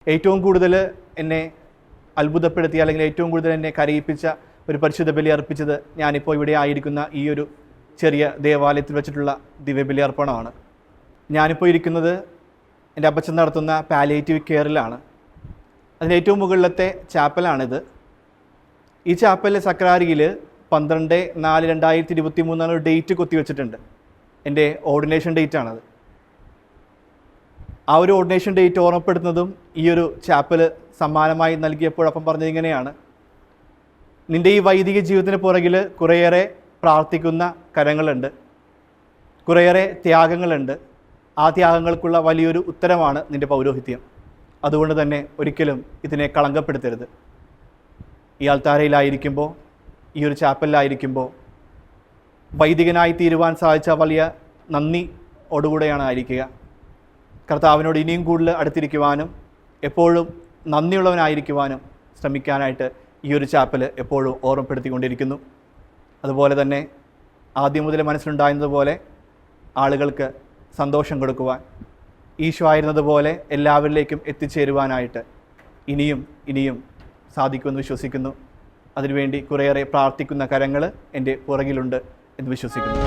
ഏറ്റവും കൂടുതൽ എന്നെ അത്ഭുതപ്പെടുത്തിയ അല്ലെങ്കിൽ ഏറ്റവും കൂടുതൽ എന്നെ കരയിപ്പിച്ച ഒരു പരിശുദ്ധ ബലി അർപ്പിച്ചത് ഞാനിപ്പോൾ ഇവിടെ ആയിരിക്കുന്ന ഈ ഒരു ചെറിയ ദേവാലയത്തിൽ വെച്ചിട്ടുള്ള ദിവ്യബലി അർപ്പണമാണ്. ഞാനിപ്പോൾ ഇരിക്കുന്നത് എൻ്റെ അപ്പച്ചൻ നടത്തുന്ന പാലിയേറ്റീവ് കെയറിലാണ്. അതിൻ്റെ ഏറ്റവും മുകളിലത്തെ ചാപ്പലാണിത്. ഈ ചാപ്പലിലെ സക്രാരിയിൽ 12/4/2023 ഡേറ്റ് കൊത്തിവെച്ചിട്ടുണ്ട്. എൻ്റെ ഓർഡിനേഷൻ ഡേറ്റാണത്. ആ ഒരു ഓർഡിനേഷൻ ഡേറ്റ് ഓർമ്മപ്പെടുത്തുന്നതും ഈ ഒരു ചാപ്പൽ സമ്മാനമായി നൽകിയപ്പോഴപ്പം പറഞ്ഞത് ഇങ്ങനെയാണ്: നിൻ്റെ ഈ വൈദിക ജീവിതത്തിന് പുറകിൽ കുറേയേറെ പ്രാർത്ഥിക്കുന്ന കരങ്ങളുണ്ട്, കുറേയേറെ ത്യാഗങ്ങളുണ്ട്. ആ ത്യാഗങ്ങൾക്കുള്ള വലിയൊരു ഉത്തരമാണ് നിൻ്റെ പൗരോഹിത്യം. അതുകൊണ്ട് തന്നെ ഒരിക്കലും ഇതിനെ കളങ്കപ്പെടുത്തരുത്. ഈ ആൾത്താരയിലായിരിക്കുമ്പോൾ, ഈ ഒരു ചാപ്പലിലായിരിക്കുമ്പോൾ വൈദികനായി തീരുവാൻ സാധിച്ച വലിയ നന്ദിയോടുകൂടെയാണ് ആയിരിക്കുക. കർത്താവിനോട് ഇനിയും കൂടുതൽ അടുത്തിരിക്കുവാനും എപ്പോഴും നന്ദിയുള്ളവനായിരിക്കുവാനും ശ്രമിക്കാനായിട്ട് ഈ ഒരു ചാപ്പൽ എപ്പോഴും ഓർമ്മപ്പെടുത്തിക്കൊണ്ടിരിക്കുന്നു. അതുപോലെ തന്നെ ആദ്യം മുതൽ മനസ്സിലുണ്ടായിരുന്നതുപോലെ ആളുകൾക്ക് സന്തോഷം കൊടുക്കുവാൻ, ഈശോ ആയിരുന്നതുപോലെ എല്ലാവരിലേക്കും എത്തിച്ചേരുവാനായിട്ട് ഇനിയും സാധിക്കുമെന്ന് വിശ്വസിക്കുന്നു. അതിനുവേണ്ടി കുറേയേറെ പ്രാർത്ഥിക്കുന്ന കരങ്ങൾ എൻ്റെ പുറകിലുണ്ട് എന്ന് വിശ്വസിക്കുന്നു.